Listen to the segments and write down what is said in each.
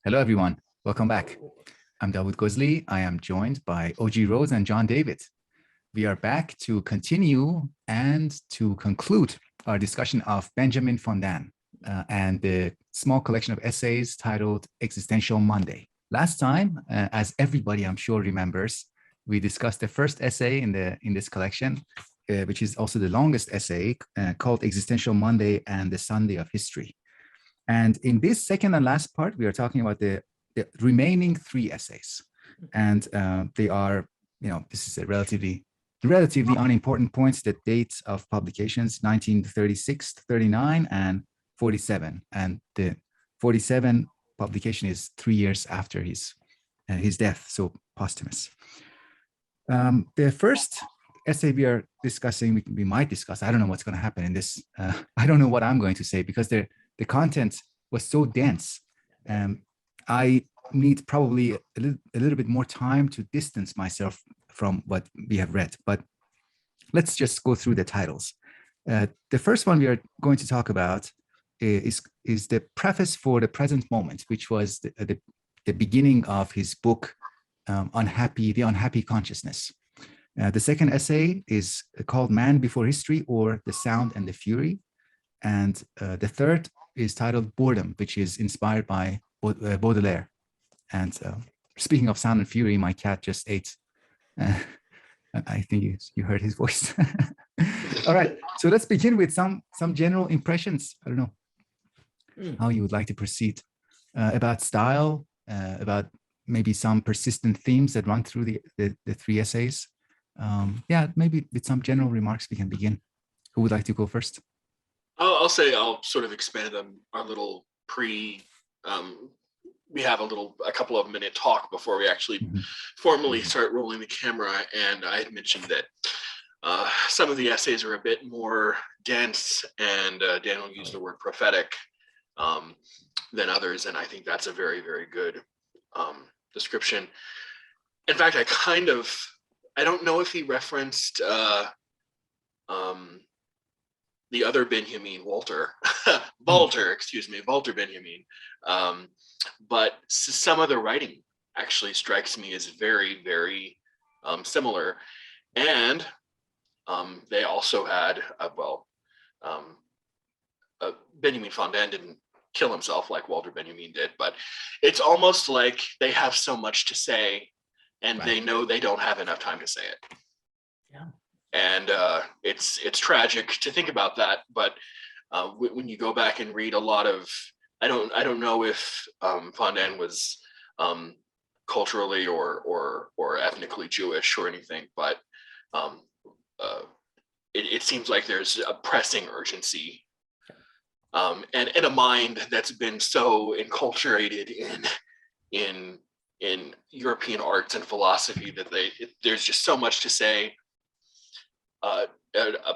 Hello, everyone. Welcome back. I'm Davood Gozli. I am joined by OG Rose and John David. We are back to continue and to conclude our discussion of Benjamin Fondane and the small collection of essays titled Existential Monday. Last time, as everybody I'm sure remembers, we discussed the first essay in this collection, which is also the longest essay, called Existential Monday and the Sunday of History. And in this second and last part, we are talking about the remaining three essays. And they are, this is a relatively unimportant points, the dates of publications, 1936, 39, and 47. And the 47 publication is 3 years after his death, so posthumous. The first essay we are discussing, we might discuss, I don't know what's going to happen in this. I don't know what I'm going to say because the content was so dense. I need probably a little bit more time to distance myself from what we have read, but let's just go through the titles. The first one we are going to talk about is the preface for the present moment, which was the beginning of his book, The Unhappy Consciousness. The second essay is called Man Before History, or The Sound and the Fury. And the third is titled Boredom, which is inspired by Baudelaire. And speaking of sound and fury, my cat just ate. I think you heard his voice. All right, so let's begin with some general impressions. I don't know how you would like to proceed about style, about maybe some persistent themes that run through the three essays. Yeah, maybe with some general remarks we can begin. Who would like to go first? I'll say I'll sort of expand on our little we have a couple of minute talk before we actually formally start rolling the camera. And I had mentioned that some of the essays are a bit more dense, and Daniel used the word prophetic than others. And I think that's a very, very good description. In fact, I don't know if he referenced the other Benjamin, Walter Benjamin. But some of the writing actually strikes me as very, very similar. And they also had, Benjamin Fondane didn't kill himself like Walter Benjamin did, but it's almost like they have so much to say and They know they don't have enough time to say it. Yeah. And it's tragic to think about that, but when you go back and read a lot of, I don't know if Fondane was culturally or ethnically Jewish or anything, but it seems like there's a pressing urgency, and a mind that's been so enculturated in European arts and philosophy that there's just so much to say. A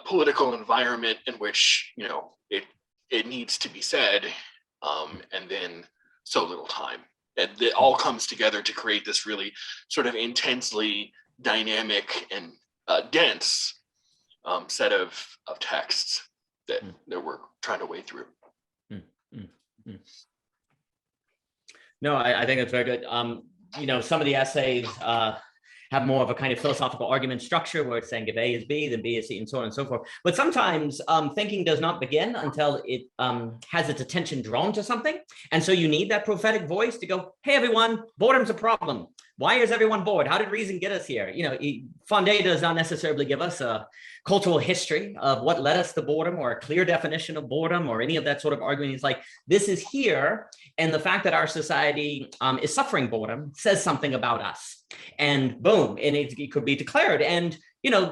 political environment in which it needs to be said, and then so little time, and it all comes together to create this really sort of intensely dynamic and dense set of texts that we're trying to wade through. No, I think that's very good. Some of the essays have more of a kind of philosophical argument structure where it's saying if A is B, then B is C, and so on and so forth. But sometimes thinking does not begin until it has its attention drawn to something. And so you need that prophetic voice to go, hey, everyone, boredom's a problem. Why is everyone bored? How did reason get us here? Fondane does not necessarily give us a cultural history of what led us to boredom or a clear definition of boredom or any of that sort of argument. It's like, this is here. And the fact that our society is suffering boredom says something about us. And boom, and it could be declared. And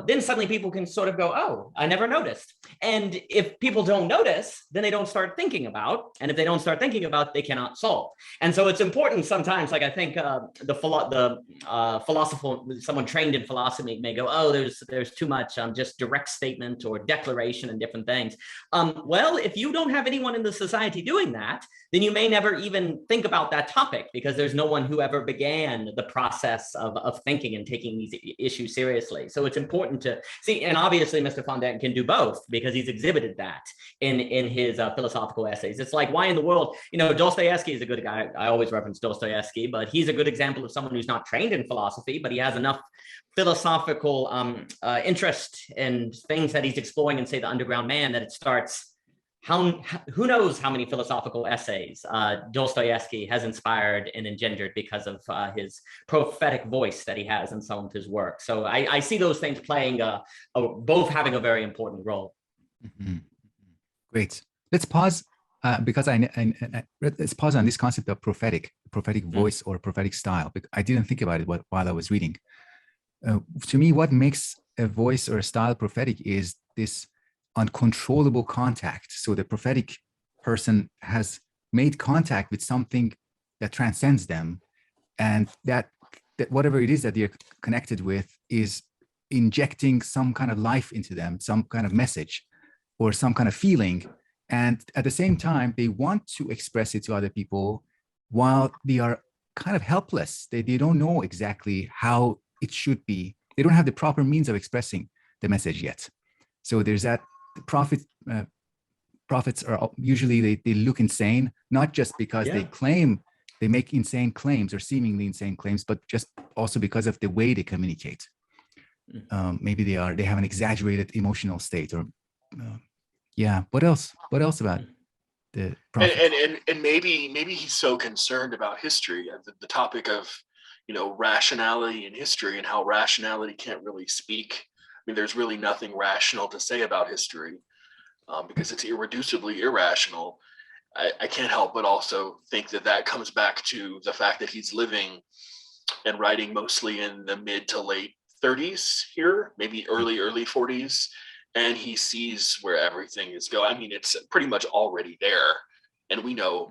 then suddenly people can sort of go, oh, I never noticed. And if people don't notice, then they don't start thinking about. And if they don't start thinking about, they cannot solve. And so it's important sometimes, like I think the philosopher, someone trained in philosophy may go, oh, there's too much just direct statement or declaration and different things. Well, if you don't have anyone in the society doing that, then you may never even think about that topic because there's no one who ever began the process of thinking and taking these issues seriously. So it's important to see. And obviously, Mr. Fondane can do both because he's exhibited that in his philosophical essays. It's like, why in the world, Dostoevsky is a good guy. I always reference Dostoevsky, but he's a good example of someone who's not trained in philosophy, but he has enough philosophical interest in things that he's exploring in, say, The Underground Man, that it starts. Who knows how many philosophical essays Dostoevsky has inspired and engendered because of his prophetic voice that he has in some of his work. So I see those things playing both having a very important role. Mm-hmm. Great. Let's pause because let's pause on this concept of prophetic voice or prophetic style. I didn't think about it while I was reading. To me, what makes a voice or a style prophetic is this uncontrollable contact. So the prophetic person has made contact with something that transcends them, and that whatever it is that they're connected with is injecting some kind of life into them, some kind of message or some kind of feeling. And at the same time, they want to express it to other people while they are kind of helpless. They don't know exactly how it should be. They don't have the proper means of expressing the message yet. So there's that. Prophets are usually, they look insane, not just because they make insane claims or seemingly insane claims, but just also because of the way they communicate. Maybe they have an exaggerated emotional state, or what else about the prophet? And maybe he's so concerned about history, the topic of rationality in history, and how rationality can't really speak. I mean, there's really nothing rational to say about history because it's irreducibly irrational. I can't help but also think that comes back to the fact that he's living and writing mostly in the mid to late 30s here, maybe early 40s, and he sees where everything is going. I mean, it's pretty much already there, and we know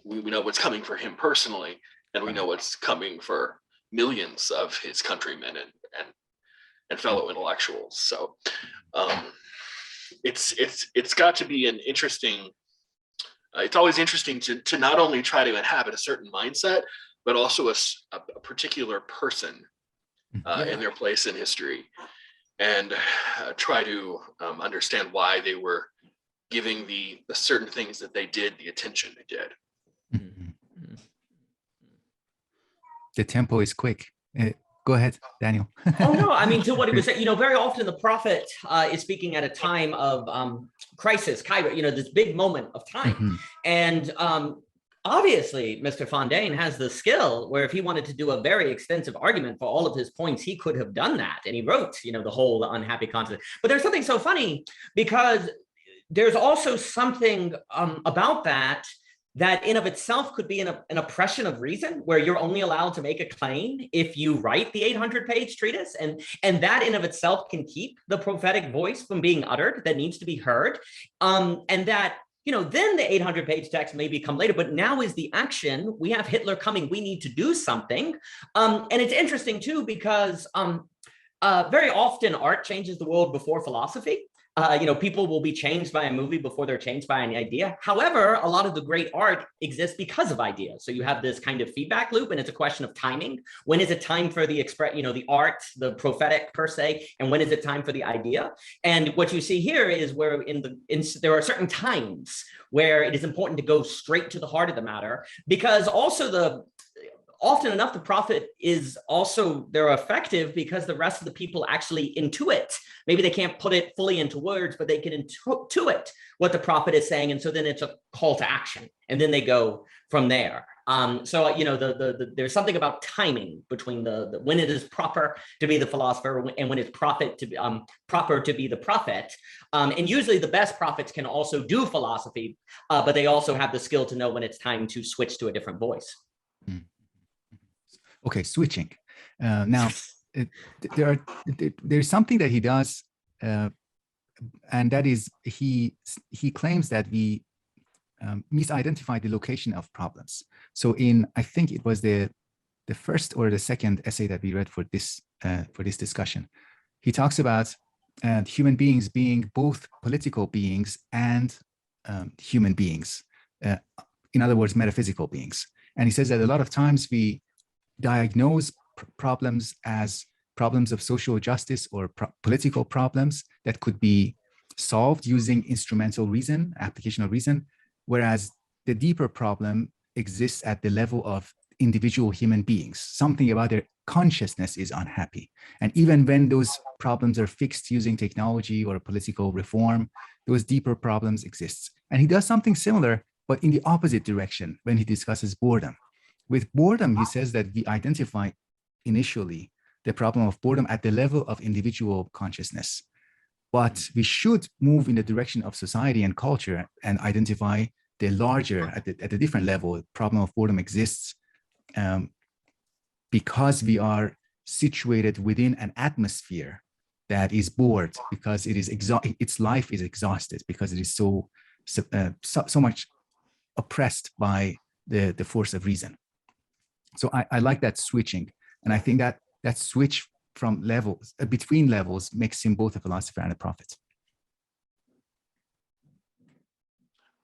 what's coming for him personally, and we know what's coming for millions of his countrymen and fellow intellectuals. So it's got to be an interesting. It's always interesting to not only try to inhabit a certain mindset, but also a particular person in their place in history, and try to understand why they were giving the certain things that they did the attention they did. Mm-hmm. The tempo is quick. Go ahead, Daniel. Oh, no, I mean, to what he was saying, very often the prophet is speaking at a time of crisis, this big moment of time. Mm-hmm. And obviously, Mr. Fondane has the skill where if he wanted to do a very extensive argument for all of his points, he could have done that. And he wrote, the whole unhappy continent. But there's something so funny because there's also something about that in of itself could be an oppression of reason, where you're only allowed to make a claim if you write the 800-page treatise, and that in of itself can keep the prophetic voice from being uttered that needs to be heard, and that then the 800-page text may become later, but now is the action. We have Hitler coming. We need to do something, and it's interesting too because very often art changes the world before philosophy. People will be changed by a movie before they're changed by an idea. However, a lot of the great art exists because of ideas. So you have this kind of feedback loop, and it's a question of timing. When is it time for the the art, the prophetic per se, and when is it time for the idea? And what you see here is where there are certain times where it is important to go straight to the heart of the matter, because also often enough, the prophet they're effective because the rest of the people actually intuit. Maybe they can't put it fully into words, but they can intuit what the prophet is saying. And so then it's a call to action. And then they go from there. There's something about timing between the when it is proper to be the philosopher and when it's proper to be the prophet. And usually the best prophets can also do philosophy, but they also have the skill to know when it's time to switch to a different voice. Mm. Okay, switching. Now, there's something that he does, and that is he claims that we misidentify the location of problems. So I think it was the first or the second essay that we read for this discussion, he talks about human beings being both political beings and human beings. In other words, metaphysical beings. And he says that a lot of times we diagnose problems as problems of social justice or political problems that could be solved using instrumental reason, application of reason, whereas the deeper problem exists at the level of individual human beings. Something about their consciousness is unhappy. And even when those problems are fixed using technology or political reform, those deeper problems exist. And he does something similar, but in the opposite direction when he discusses boredom. With boredom, he says that we identify initially the problem of boredom at the level of individual consciousness. But we should move in the direction of society and culture and identify the larger, at a different level, problem of boredom exists because we are situated within an atmosphere that is bored, because it is its life is exhausted, because it is so much oppressed by the force of reason. So I like that switching, and I think that switch from levels, between levels, makes him both a philosopher and a prophet.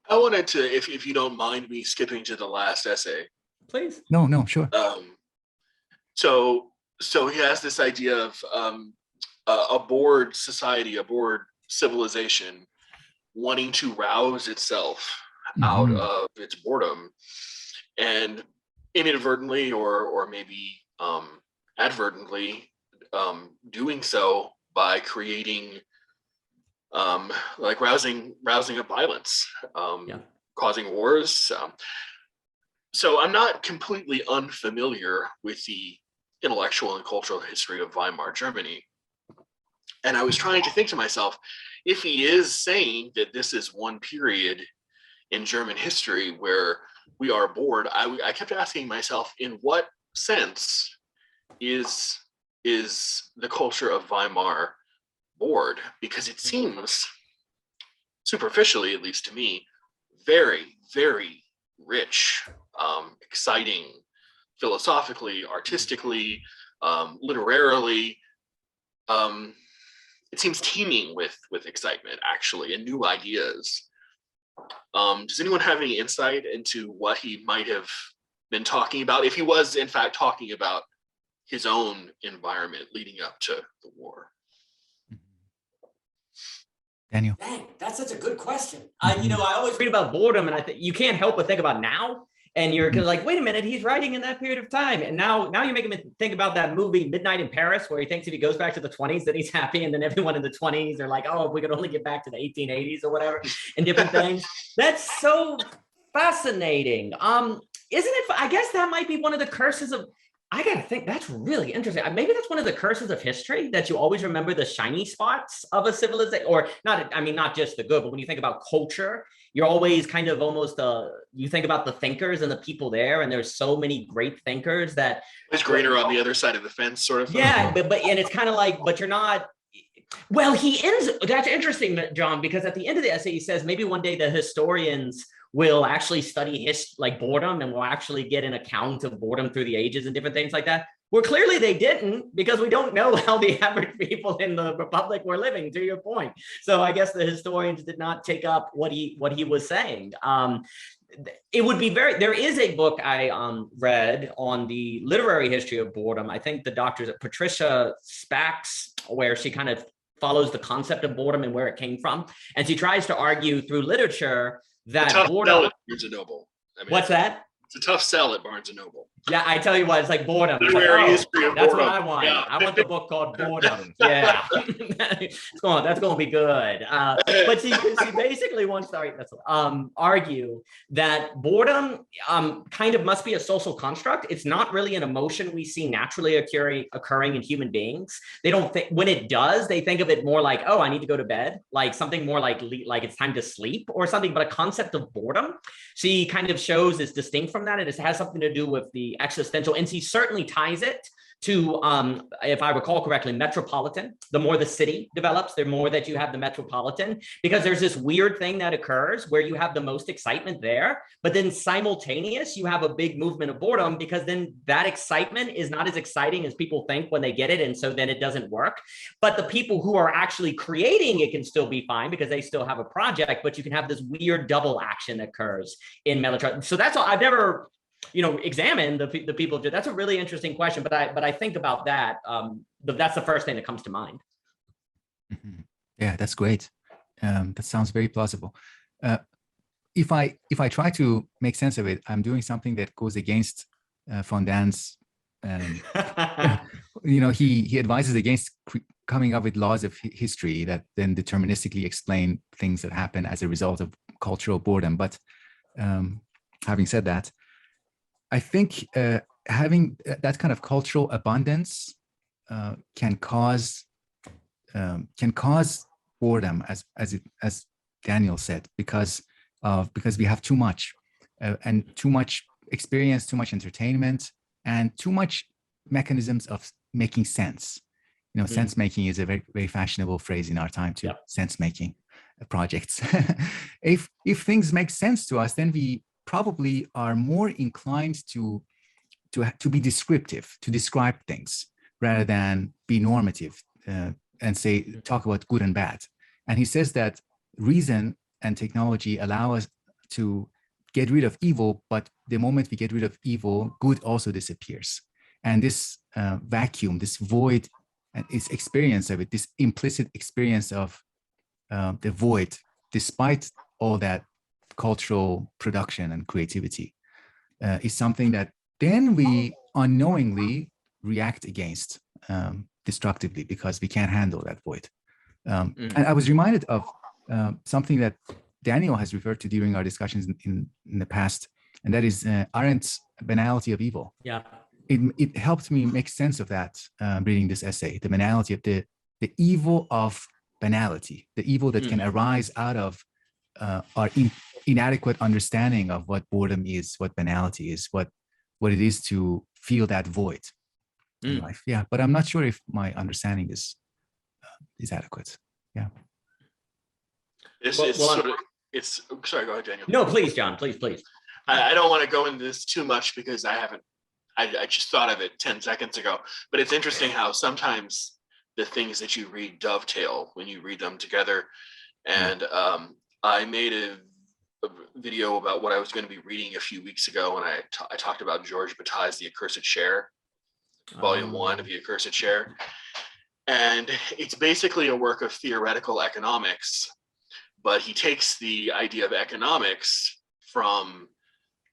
I wanted to, if you don't mind me skipping to the last essay. Please. No, sure. So he has this idea of a bored society, a bored civilization wanting to rouse itself out of its boredom, and inadvertently or maybe advertently doing so by creating like rousing up violence, causing wars. So I'm not completely unfamiliar with the intellectual and cultural history of Weimar Germany. And I was trying to think to myself, if he is saying that this is one period in German history where we are bored, I kept asking myself, in what sense is the culture of Weimar bored? Because it seems, superficially, at least to me, very, very rich, exciting, philosophically, artistically, literarily. It seems teeming with excitement, actually, and new ideas. Does anyone have any insight into what he might have been talking about, if he was in fact talking about his own environment leading up to the war? Daniel? Dang, that's such a good question. I always read about boredom, and I think you can't help but think about now. And you're like, wait a minute, he's writing in that period of time. And now you're making me think about that movie Midnight in Paris, where he thinks if he goes back to the 20s, then he's happy. And then everyone in the 20s are like, oh, if we could only get back to the 1880s or whatever, and different things. That's so fascinating. Isn't it? I guess that might be one of the curses of, I got to think, that's really interesting. Maybe that's one of the curses of history, that you always remember the shiny spots of a civilization, or not just the good, but when you think about culture, you're always kind of almost, you think about the thinkers and the people there, and there's so many great thinkers that. It's greener on the other side of the fence, sort of thing. Yeah, but and it's kind of like, but you're not. Well, he ends, that's interesting, John, because at the end of the essay, he says maybe one day the historians will actually study like boredom, and we'll actually get an account of boredom through the ages and different things like that. Well, clearly they didn't, because we don't know how the average people in the Republic were living, to your point. So I guess the historians did not take up what he was saying. It would be there is a book I read on the literary history of boredom. I think the doctor's Patricia Spax, where she kind of follows the concept of boredom and where it came from. And she tries to argue through literature that boredom. Barnes and Noble. What's that? It's a tough sell at Barnes and Noble. Yeah, I tell you what, it's like boredom. It's like, history of that's boredom. what I want. Yeah. I want the book called Boredom. Yeah, that's going to be good. But she basically wants to argue that boredom kind of must be a social construct. It's not really an emotion we see naturally occurring in human beings. They don't think, when it does, they think of it more like, oh, I need to go to bed, like something more like it's time to sleep or something. But a concept of boredom, she kind of shows is distinct from that. It has something to do with the existential, and he certainly ties it to, if I recall correctly, metropolitan. The more the city develops, the more that you have the metropolitan, because there's this weird thing that occurs where you have the most excitement there, but then simultaneous, you have a big movement of boredom, because then that excitement is not as exciting as people think when they get it, and so then it doesn't work. But the people who are actually creating it can still be fine because they still have a project, but you can have this weird double action that occurs in metropolitan. So that's all. I've never examine the people. That's a really interesting question, but I think about that. That's the first thing that comes to mind. Mm-hmm. Yeah, that's great. That sounds very plausible. If I try to make sense of it, I'm doing something that goes against Fondane's. He advises against coming up with laws of history that then deterministically explain things that happen as a result of cultural boredom. But having said that, I think having that kind of cultural abundance can cause boredom, as Daniel said, because we have too much and too much experience, too much entertainment, and too much mechanisms of making sense. Sense making is a very, very fashionable phrase in our time too. Yep. Sense making projects. If things make sense to us, then we probably are more inclined to be descriptive, to describe things rather than be normative and talk about good and bad. And he says that reason and technology allow us to get rid of evil, but the moment we get rid of evil, good also disappears. And this vacuum, this void, and its experience of it, this implicit experience of the void, despite all that cultural production and creativity, is something that then we unknowingly react against destructively because we can't handle that void. And I was reminded of something that Daniel has referred to during our discussions in the past, and that is Arendt's banality of evil. Yeah. It helped me make sense of that reading this essay, the banality of the evil of banality, the evil that can arise out of our inadequate understanding of what boredom is, what banality is, what it is to feel that void in life. Yeah, but I'm not sure if my understanding is adequate. Yeah. Sorry, go ahead, Daniel. No, please, John, please. I don't want to go into this too much because I just thought of it 10 seconds ago, but it's interesting how sometimes the things that you read dovetail when you read them together. And I made a video about what I was going to be reading a few weeks ago, and I talked about George Bataille's The Accursed Share, Volume 1 of The Accursed Share. And it's basically a work of theoretical economics, but he takes the idea of economics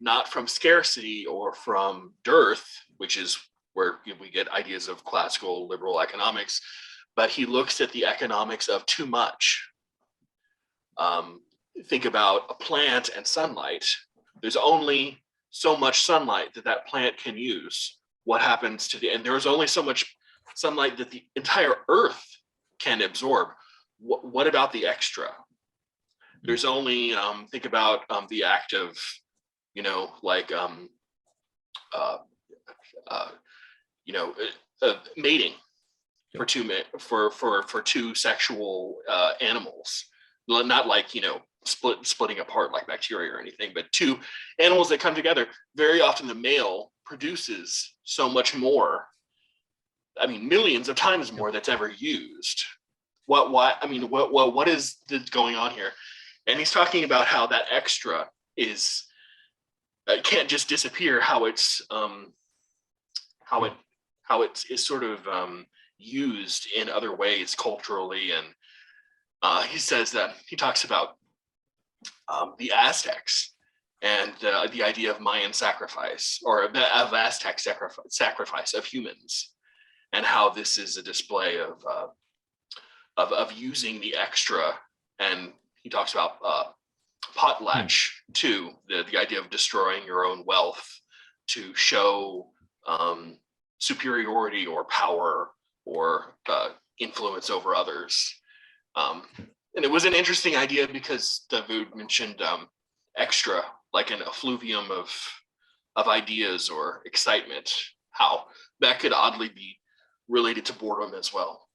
not from scarcity or from dearth, which is where we get ideas of classical liberal economics, but he looks at the economics of too much. Think about a plant and sunlight. There's only so much sunlight that plant can use. What happens and there's only so much sunlight that the entire earth can absorb. What about the extra? There's only, think about the act of, mating for two sexual animals, not like, splitting apart like bacteria or anything, but two animals that come together. Very often the male produces so much more. I mean, millions of times more that's ever used. What is going on here? And he's talking about how that extra can't just disappear. How it is sort of used in other ways culturally, and he says that he talks about the Aztecs and the idea of Mayan sacrifice, or of Aztec sacrifice of humans, and how this is a display of using the extra. And he talks about potlatch too, the idea of destroying your own wealth to show superiority or power or influence over others. And it was an interesting idea because Davood mentioned extra, like an effluvium of ideas or excitement, how that could oddly be related to boredom as well.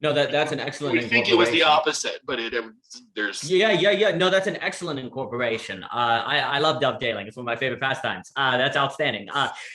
No, that's an excellent. We think it was the opposite, but there's. Yeah. No, that's an excellent incorporation. I love dovetailing. It's one of my favorite pastimes. That's outstanding.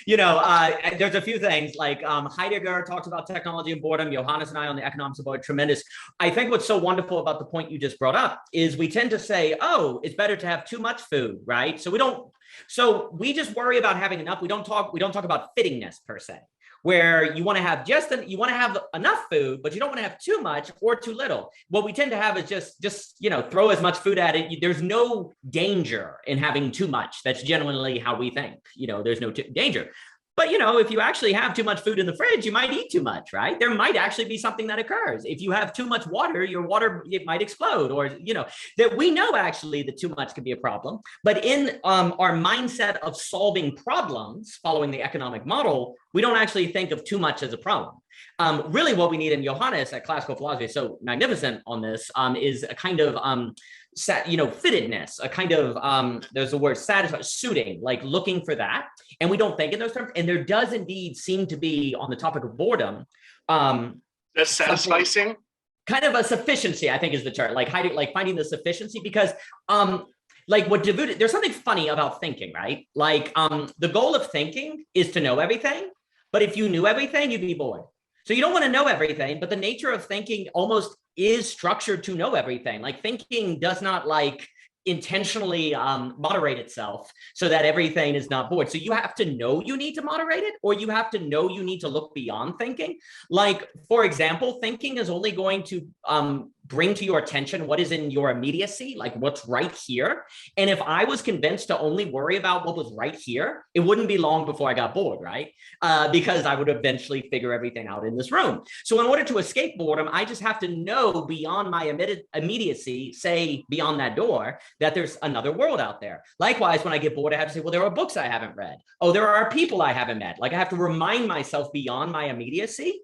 There's a few things like Heidegger talks about technology and boredom. Johannes and I on the economics of boredom, tremendous. I think what's so wonderful about the point you just brought up is we tend to say, oh, it's better to have too much food, right? So we don't So we just worry about having enough. We don't talk about fittingness per se, where you want to have you want to have enough food, but you don't want to have too much or too little. What we tend to have is just throw as much food at it. There's no danger in having too much. That's generally how we think. There's no danger. But, if you actually have too much food in the fridge, you might eat too much, right? There might actually be something that occurs. If you have too much water, it might explode, or, that we know actually that too much can be a problem. But in our mindset of solving problems, following the economic model, we don't actually think of too much as a problem. Really what we need, in Johannes at Classical Philosophy is so magnificent on this, is a kind of fittedness, a kind of, there's the word satisfied, suiting, like looking for that. And we don't think in those terms. And there does indeed seem to be, on the topic of boredom, that's satisficing. Kind of a sufficiency, I think, is the term, like finding the sufficiency, because like what Davood, there's something funny about thinking, right? Like the goal of thinking is to know everything, but if you knew everything, you'd be bored. So you don't want to know everything, but the nature of thinking almost is structured to know everything. Like thinking does not intentionally moderate itself so that everything is not bored. So you have to know you need to moderate it, or you have to know you need to look beyond thinking. Like, for example, thinking is only going to bring to your attention what is in your immediacy, like what's right here. And if I was convinced to only worry about what was right here, it wouldn't be long before I got bored, right? Because I would eventually figure everything out in this room. So in order to escape boredom, I just have to know beyond my immediacy, say beyond that door, that there's another world out there. Likewise, when I get bored, I have to say, well, there are books I haven't read. Oh, there are people I haven't met. Like I have to remind myself beyond my immediacy,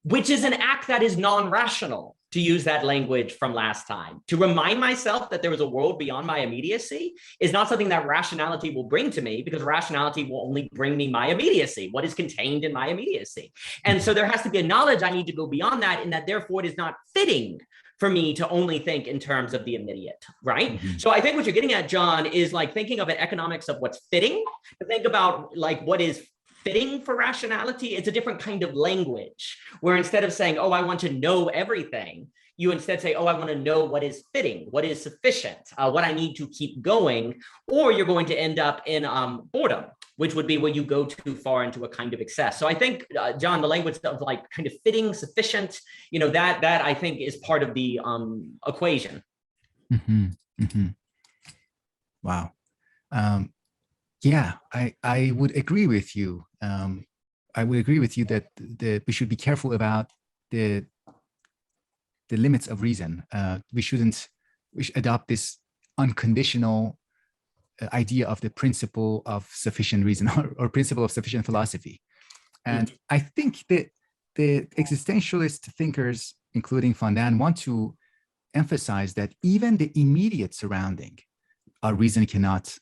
which is an act that is non-rational, to use that language from last time. To remind myself that there is a world beyond my immediacy is not something that rationality will bring to me, because rationality will only bring me my immediacy, what is contained in my immediacy. And so there has to be a knowledge I need to go beyond that, and that therefore it is not fitting for me to only think in terms of the immediate, right? Mm-hmm. So I think what you're getting at, John, is like thinking of an economics of what's fitting, to think about like what is fitting for rationality. It's a different kind of language, where instead of saying, oh, I want to know everything, you instead say, oh, I want to know what is fitting, what is sufficient, what I need to keep going, or you're going to end up in boredom, which would be where you go too far into a kind of excess. So I think, John, the language of like kind of fitting, sufficient, that I think is part of the equation. Mm-hmm. Mm-hmm. Wow. Yeah, I would agree with you. I would agree with you that we should be careful about the limits of reason. We should adopt this unconditional idea of the principle of sufficient reason, or principle of sufficient philosophy. And I think that the existentialist thinkers, including Fondane, want to emphasize that even the immediate surrounding, our reason cannot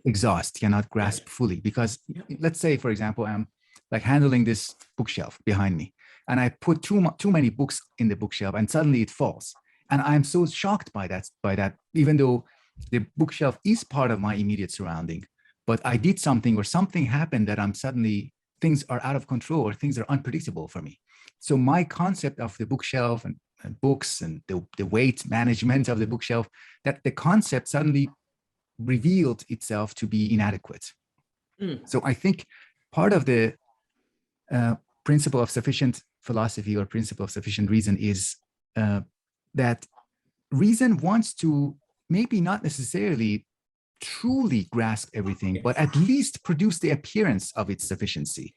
exhaust, cannot grasp fully. Because let's say, for example, I'm like handling this bookshelf behind me, and I put too many books in the bookshelf, and suddenly it falls. And I'm so shocked by that, even though the bookshelf is part of my immediate surrounding, but I did something, or something happened that I'm suddenly, things are out of control, or things are unpredictable for me. So my concept of the bookshelf and books and the weight management of the bookshelf, that the concept suddenly revealed itself to be inadequate. So I think part of the principle of sufficient philosophy, or principle of sufficient reason, is that reason wants to maybe not necessarily truly grasp everything, but at least produce the appearance of its sufficiency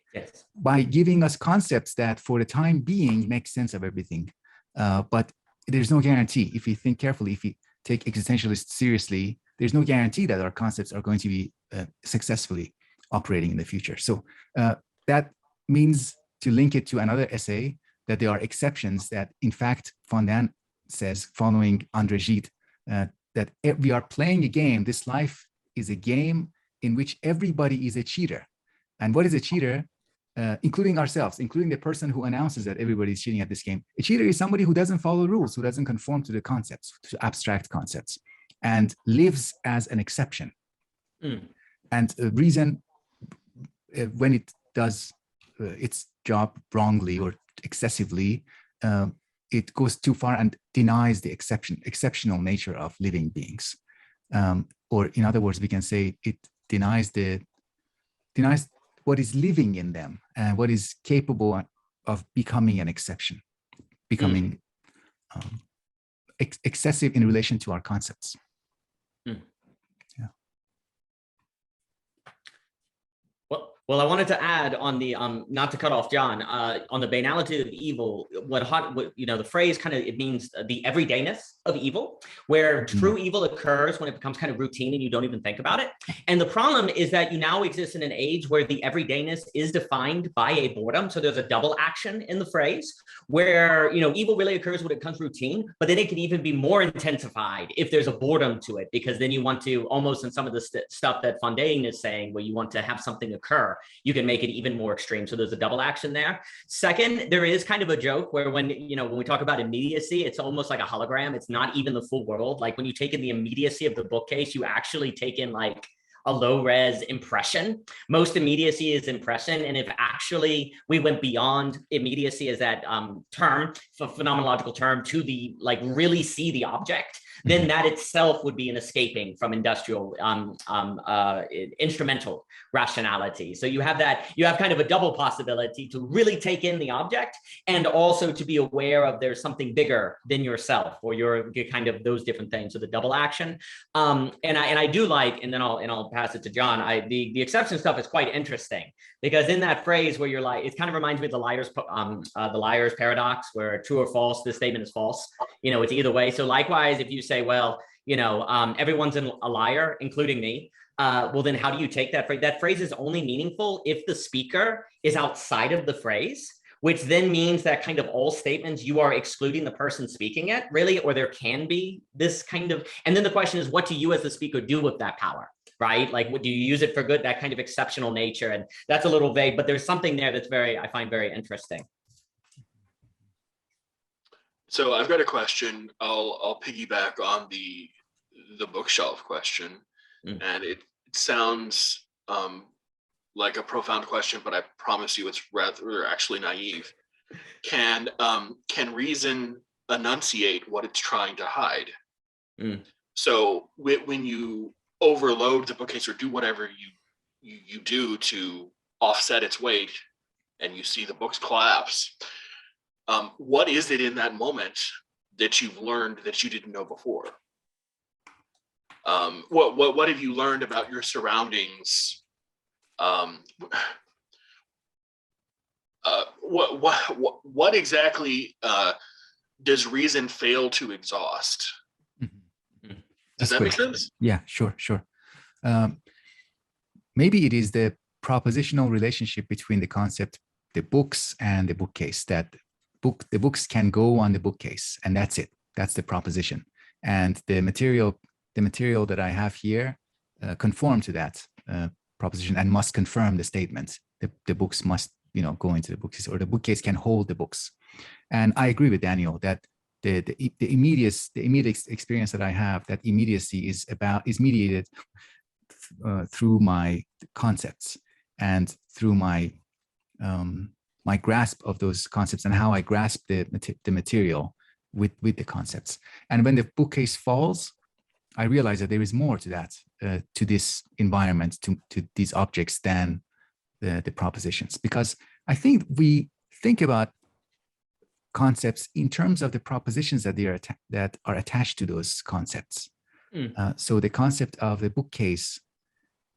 by giving us concepts that for the time being make sense of everything. But there's no guarantee. If we think carefully, if we take existentialists seriously, there's no guarantee that our concepts are going to be successfully operating in the future. So that means, to link it to another essay, that there are exceptions, that in fact Fondane says, following André Gide, that we are playing a game. This life is a game in which everybody is a cheater. And what is a cheater? Including ourselves, including the person who announces that everybody is cheating at this game. A cheater is somebody who doesn't follow rules, who doesn't conform to the concepts, to abstract concepts, and lives as an exception. And reason, when it does its job wrongly or excessively, it goes too far and denies the exceptional nature of living beings. Or in other words, we can say it denies what is living in them and what is capable of becoming an exception, becoming excessive in relation to our concepts. Well, I wanted to add on the not to cut off John on the banality of evil. What you know, the phrase kind of, it means the everydayness of evil, where true evil occurs when it becomes kind of routine and you don't even think about it. And the problem is that you now exist in an age where the everydayness is defined by a boredom. So there's a double action in the phrase, where, you know, evil really occurs when it becomes routine, but then it can even be more intensified if there's a boredom to it, because then you want to, almost in some of the stuff that Fondane is saying, where you want to have something occur, you can make it even more extreme. So there's a double action there. Second, there is kind of a joke where when we talk about immediacy, it's almost like a hologram. It's not even the full world. Like when you take in the immediacy of the bookcase, you actually take in like a low res impression. Most immediacy is impression. And if actually we went beyond immediacy as that term, phenomenological term, to the like really see the object, then that itself would be an escaping from industrial instrumental rationality. So you have kind of a double possibility to really take in the object and also to be aware of there's something bigger than yourself, or your kind of those different things. So the double action. And I do like, and then I'll pass it to John. The exception stuff is quite interesting, because in that phrase where you're like, it kind of reminds me of the liar's paradox, where true or false, this statement is false. You know, it's either way. So likewise, if you say, well, you know, everyone's a liar, including me. Well, then how do you take that phrase? That phrase is only meaningful if the speaker is outside of the phrase, which then means that kind of all statements, you are excluding the person speaking it, really, or there can be this kind of, and then the question is, what do you as the speaker do with that power? Right? Like, do you use it for good? That kind of exceptional nature. And that's a little vague, but there's something there that's I find very interesting. So I've got a question. I'll piggyback on the bookshelf question, and it sounds like a profound question, but I promise you it's rather actually naive. Can reason enunciate what it's trying to hide? So when you overload the bookcase or do whatever you do to offset its weight, and you see the books collapse, what is it in that moment that you've learned that you didn't know before? What have you learned about your surroundings? What exactly does reason fail to exhaust? Does that make sense? Yeah, sure. Maybe it is the propositional relationship between the concept, the books, and the bookcase, that the books can go on the bookcase, and that's it. That's the proposition. And the material that I have here conform to that proposition and must confirm the statement. The books must, go into the bookcase, or the bookcase can hold the books. And I agree with Daniel that the immediate experience that I have, that immediacy is mediated through my concepts and through my my grasp of those concepts and how I grasp the material with the concepts. And when the bookcase falls, I realize that there is more to that, to this environment, to these objects than the propositions. Because I think we think about concepts in terms of the propositions that are attached to those concepts. So the concept of the bookcase,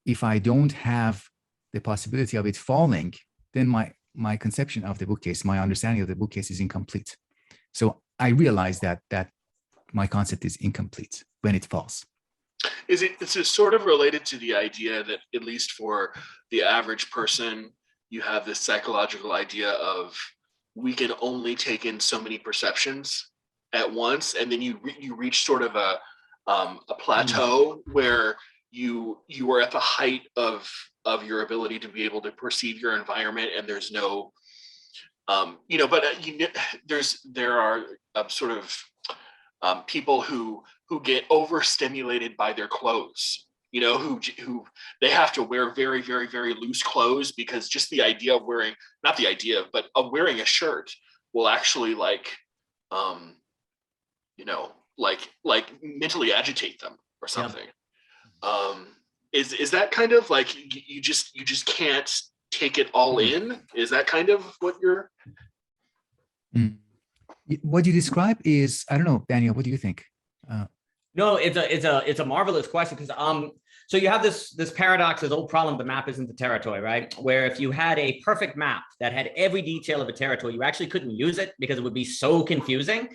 if I don't have the possibility of it falling, then my conception of the bookcase, my understanding of the bookcase is incomplete. So I realize that my concept is incomplete when it falls. Is it sort of related to the idea that, at least for the average person, you have this psychological idea of we can only take in so many perceptions at once, and then you reach sort of a plateau where you are at the height of your ability to be able to perceive your environment, and there's no there are sort of people who get overstimulated by their clothes, who they have to wear very, very, very loose clothes, because just the idea of wearing, not the idea, but of wearing a shirt will actually like mentally agitate them or something. Is that kind of like you just can't take it all in? Is that kind of what you're? What you describe is, I don't know, Daniel, what do you think? No, it's a marvelous question, because so you have this paradox, this old problem, the map isn't the territory, right? Where if you had a perfect map that had every detail of a territory, you actually couldn't use it because it would be so confusing,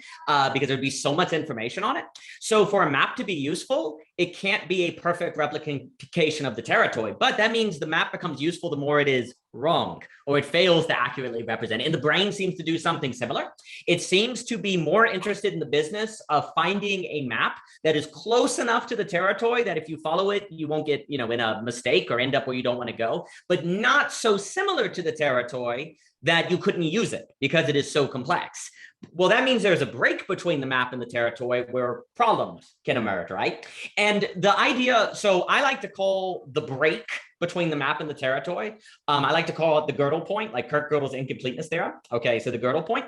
because there'd be so much information on it. So for a map to be useful, it can't be a perfect replication of the territory, but that means the map becomes useful the more it is wrong, or it fails to accurately represent. And the brain seems to do something similar. It seems to be more interested in the business of finding a map that is close enough to the territory that if you follow it, you won't get, in a mistake or end up where you don't want to go, but not so similar to the territory that you couldn't use it because it is so complex. Well, that means there's a break between the map and the territory where problems can emerge, right? And the idea, so I like to call the break between the map and the territory, I like to call it the Girdle Point, like Kirk Gödel's incompleteness theorem. Okay, so the Girdle Point,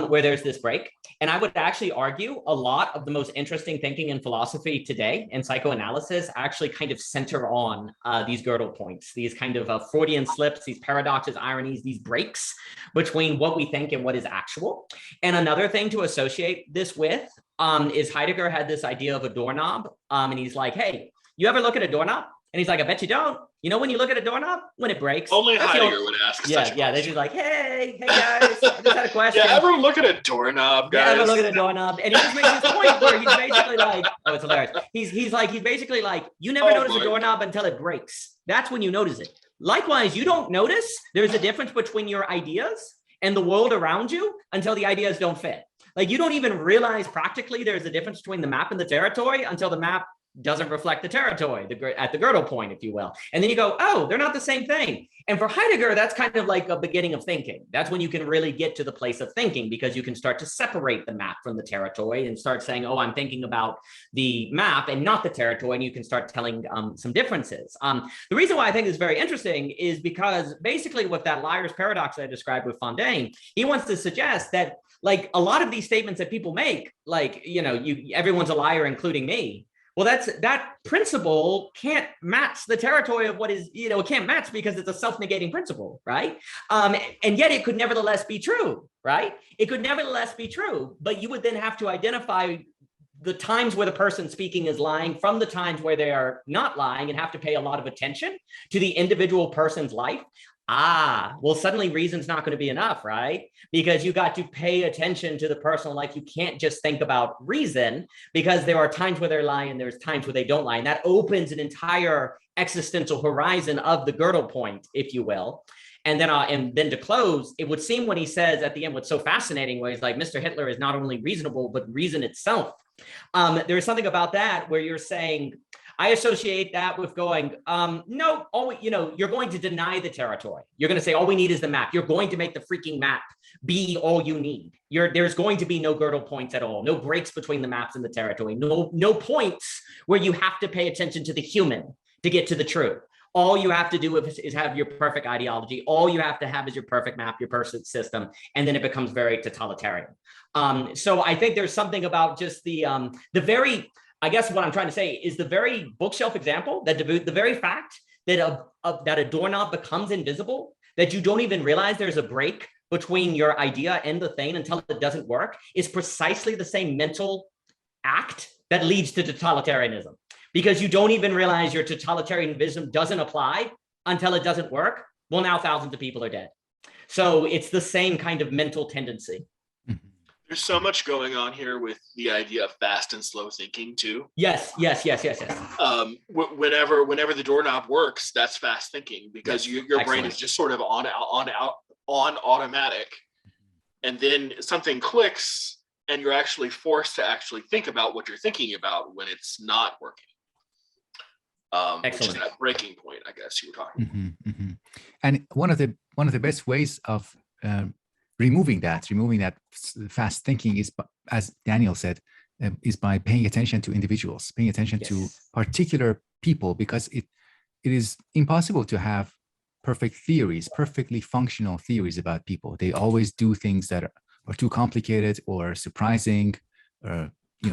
where there's this break. And I would actually argue a lot of the most interesting thinking in philosophy today and psychoanalysis actually kind of center on these Girdle Points, these kind of Freudian slips, these paradoxes, ironies, these breaks between what we think and what is actual. And another thing to associate this with is Heidegger had this idea of a doorknob, and he's like, hey, you ever look at a doorknob? And he's like, I bet you don't. When you look at a doorknob, when it breaks. Only Heidegger would ask. Yeah. They're just like, hey guys, I just had a question. Yeah, ever look at a doorknob, guys? Yeah, ever look at a doorknob. And he just makes this point where he's basically like, oh, it's hilarious. He's basically like, you never notice a doorknob until it breaks. That's when you notice it. Likewise, you don't notice there's a difference between your ideas and the world around you until the ideas don't fit. Like, you don't even realize practically there's a difference between the map and the territory until the map doesn't reflect the territory at the Girdle Point, if you will. And then you go, oh, they're not the same thing. And for Heidegger, that's kind of like a beginning of thinking. That's when you can really get to the place of thinking, because you can start to separate the map from the territory and start saying, oh, I'm thinking about the map and not the territory. And you can start telling some differences. The reason why I think this is very interesting is because basically with that liar's paradox I described with Fondane, he wants to suggest that like a lot of these statements that people make, like, everyone's a liar, including me. Well, that principle can't match the territory of what is, it can't match because it's a self-negating principle, right? And yet it could nevertheless be true, right? It could nevertheless be true, but you would then have to identify the times where the person speaking is lying from the times where they are not lying, and have to pay a lot of attention to the individual person's life. Well, suddenly reason's not going to be enough, right? Because you got to pay attention to the personal life. You can't just think about reason, because there are times where they're lying and there's times where they don't lie. And that opens an entire existential horizon of the Girdle Point, if you will. And then to close, it would seem when he says at the end, what's so fascinating, where he's like, Mr. Hitler is not only reasonable, but reason itself. There is something about that where you're saying, I associate that with going, no, you're going to deny the territory. You're going to say, all we need is the map. You're going to make the freaking map be all you need. There's going to be no Girdle Points at all, no breaks between the maps and the territory, no points where you have to pay attention to the human to get to the truth. All you have to do is have your perfect ideology. All you have to have is your perfect map, your perfect system, and then it becomes very totalitarian. So I think there's something about just the very, I guess what I'm trying to say is the very bookshelf example, that Davood, the very fact that that a doorknob becomes invisible, that you don't even realize there's a break between your idea and the thing until it doesn't work, is precisely the same mental act that leads to totalitarianism. Because you don't even realize your totalitarianism doesn't apply until it doesn't work. Well, now thousands of people are dead. So it's the same kind of mental tendency. There's so much going on here with the idea of fast and slow thinking too. Yes. Whenever the doorknob works, that's fast thinking, because your brain is just sort of on automatic, and then something clicks, and you're actually forced to actually think about what you're thinking about when it's not working. Which is that breaking point, I guess you were talking about. And one of the best ways of removing that fast thinking is, as Daniel said, is by paying attention to individuals, paying attention to particular people, because it is impossible to have perfect theories, perfectly functional theories about people. They always do things that are too complicated or surprising, or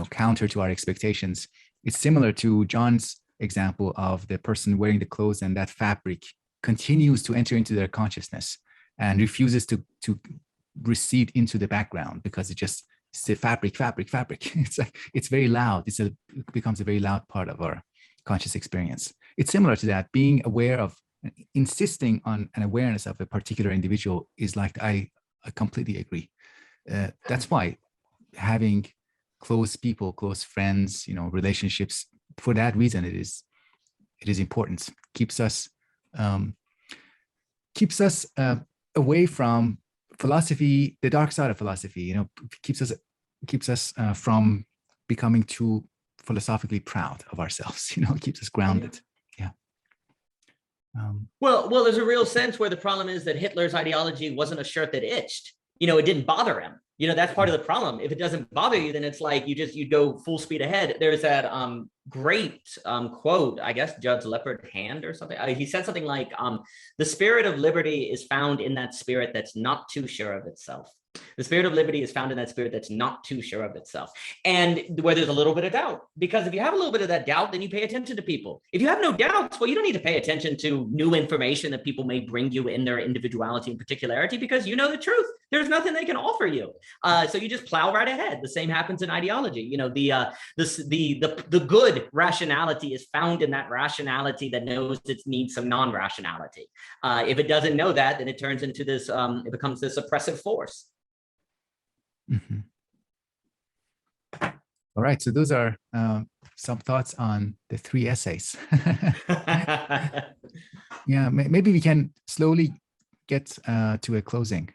counter to our expectations. It's similar to John's example of the person wearing the clothes, and that fabric continues to enter into their consciousness and refuses to recede into the background because it's the fabric. It's like, it's very loud. It becomes a very loud part of our conscious experience. It's similar to that. Being aware of, insisting on an awareness of a particular individual is like, I completely agree. That's why having close people, close friends, relationships, for that reason, it is important. Keeps us away from philosophy, the dark side of philosophy. Keeps us from becoming too philosophically proud of ourselves. Keeps us grounded. Yeah. Well, there's a real sense where the problem is that Hitler's ideology wasn't a shirt that itched. It didn't bother him. That's part of the problem. If it doesn't bother you, then it's like you go full speed ahead. There's that great quote, I guess, Judge Leopard Hand or something. He said something like, the spirit of liberty is found in that spirit that's not too sure of itself. The spirit of liberty is found in that spirit that's not too sure of itself. And where there's a little bit of doubt, because if you have a little bit of that doubt, then you pay attention to people. If you have no doubts, well, you don't need to pay attention to new information that people may bring you in their individuality and particularity, because you know the truth. There's nothing they can offer you. So you just plow right ahead. The same happens in ideology. The good rationality is found in that rationality that knows it needs some non-rationality. If it doesn't know that, then it turns into this, it becomes this oppressive force. Mm-hmm. All right, so those are some thoughts on the 3 essays. Yeah, maybe we can slowly get to a closing.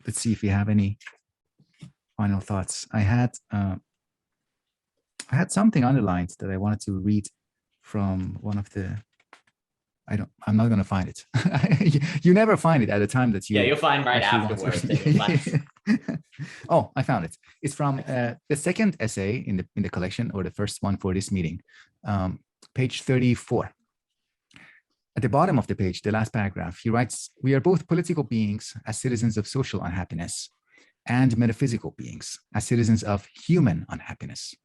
Let's see if we have any final thoughts. I had something underlined that I wanted to read from one of the. I'm not going to find it. You never find it at the time that you. Yeah, you'll find right afterwards. Oh, I found it. It's from the second essay in the collection, or the first one for this meeting, page 34. At the bottom of the page, the last paragraph, he writes, "We are both political beings as citizens of social unhappiness, and metaphysical beings as citizens of human unhappiness.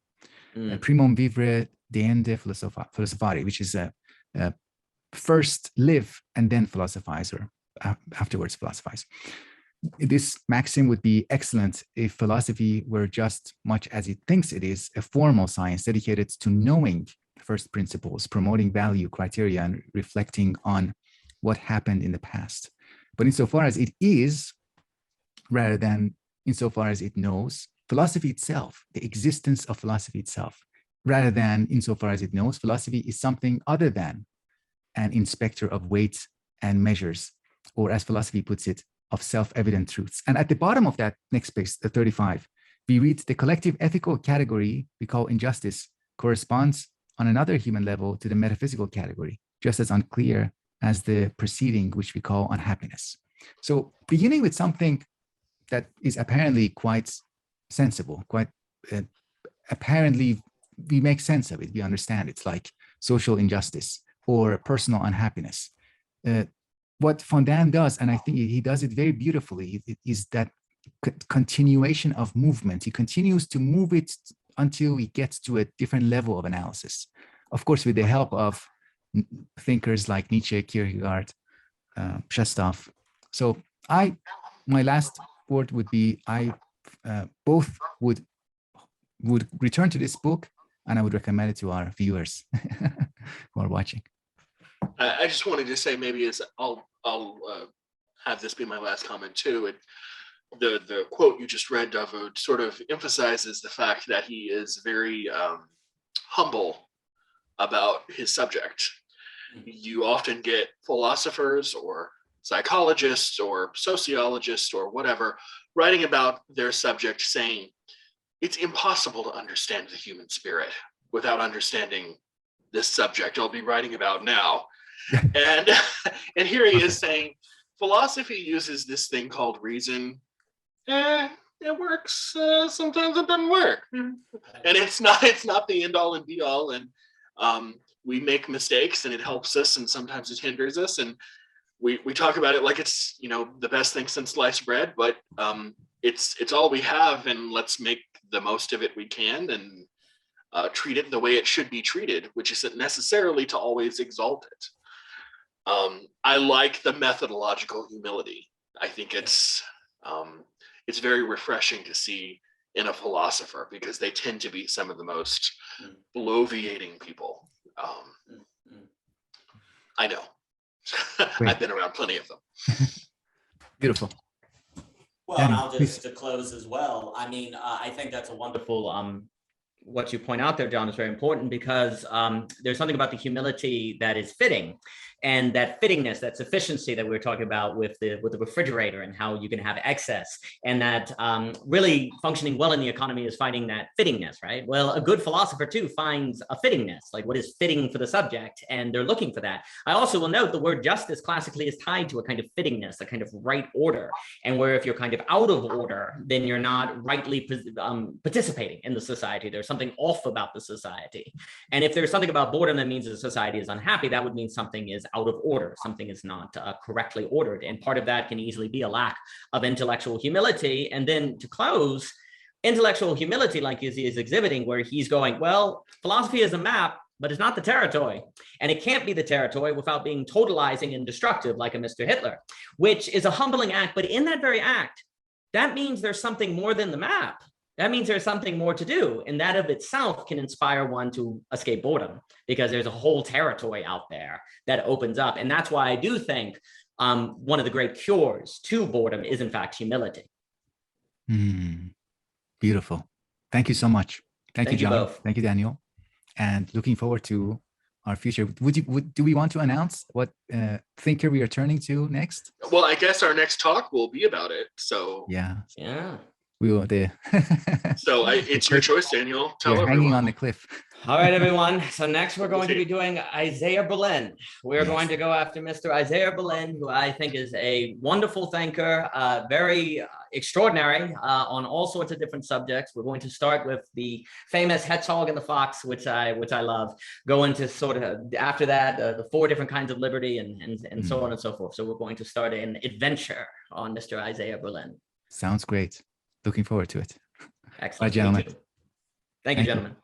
Primum vivere deende philosophari," which is first live and then philosophize, or afterwards philosophize. This maxim would be excellent if philosophy were just much as it thinks it is, a formal science dedicated to knowing first principles, promoting value criteria, and reflecting on what happened in the past. But insofar as it is, rather than insofar as it knows, philosophy itself, the existence of philosophy itself, rather than insofar as it knows, philosophy is something other than an inspector of weights and measures, or as philosophy puts it, of self-evident truths. And at the bottom of that next page, the 35, we read, "The collective ethical category we call injustice corresponds on another human level to the metaphysical category, just as unclear as the preceding, which we call unhappiness." So beginning with something that is apparently quite sensible, quite apparently we make sense of it, we understand it's like social injustice or personal unhappiness. What Fondane does, and I think he does it very beautifully, is that continuation of movement. He continues to move it until he gets to a different level of analysis. Of course, with the help of thinkers like Nietzsche, Kierkegaard, Shestov. So my last word would be, I both would return to this book, and I would recommend it to our viewers who are watching. I just wanted to say, maybe I'll have this be my last comment too. The quote you just read, Davood, sort of emphasizes the fact that he is very humble about his subject. You often get philosophers or psychologists or sociologists or whatever writing about their subject saying it's impossible to understand the human spirit without understanding this subject I'll be writing about now. and here he is saying philosophy uses this thing called reason. It works. Sometimes it doesn't work, and it's not the end all and be all. And we make mistakes, and it helps us, and sometimes it hinders us. And we talk about it like it's the best thing since sliced bread, but it's all we have, and let's make the most of it we can. And treat it the way it should be treated, which isn't necessarily to always exalt it. I like the methodological humility. I think it's very refreshing to see in a philosopher, because they tend to be some of the most bloviating people. I know. I've been around plenty of them. Beautiful. Well, and I'll just to close as well. I mean, I think that's a wonderful what you point out there, John, is very important, because there's something about the humility that is fitting, and that fittingness, that sufficiency that we were talking about with the refrigerator and how you can have excess, and that really functioning well in the economy is finding that fittingness, right? Well, a good philosopher too finds a fittingness, like what is fitting for the subject, and they're looking for that. I also will note the word justice classically is tied to a kind of fittingness, a kind of right order, and where if you're kind of out of order, then you're not rightly participating in the society. There's something off about the society. And if there's something about boredom that means the society is unhappy, that would mean something is out of order, something is not correctly ordered. And part of that can easily be a lack of intellectual humility. And then to close, intellectual humility, like he is exhibiting, where he's going, well, philosophy is a map, but it's not the territory. And it can't be the territory without being totalizing and destructive like a Mr. Hitler, which is a humbling act. But in that very act, that means there's something more than the map. That means there's something more to do. And that of itself can inspire one to escape boredom, because there's a whole territory out there that opens up. And that's why I do think one of the great cures to boredom is, in fact, humility. Beautiful. Thank you so much. Thank you, John. Both. Thank you, Daniel. And looking forward to our future. Do we want to announce what thinker we are turning to next? Well, I guess our next talk will be about it. So yeah. We were there. So it's your choice, Daniel. Tell everyone. Hanging on the cliff. All right, everyone. So next we're going to be doing Isaiah Berlin. We're going to go after Mr. Isaiah Berlin, who I think is a wonderful thinker, very extraordinary on all sorts of different subjects. We're going to start with the famous Hedgehog and the Fox, which I love. Go into sort of after that the 4 different kinds of liberty and so on and so forth. So we're going to start an adventure on Mr. Isaiah Berlin. Sounds great. Looking forward to it. Excellent. Bye, gentlemen. Thank you, gentlemen.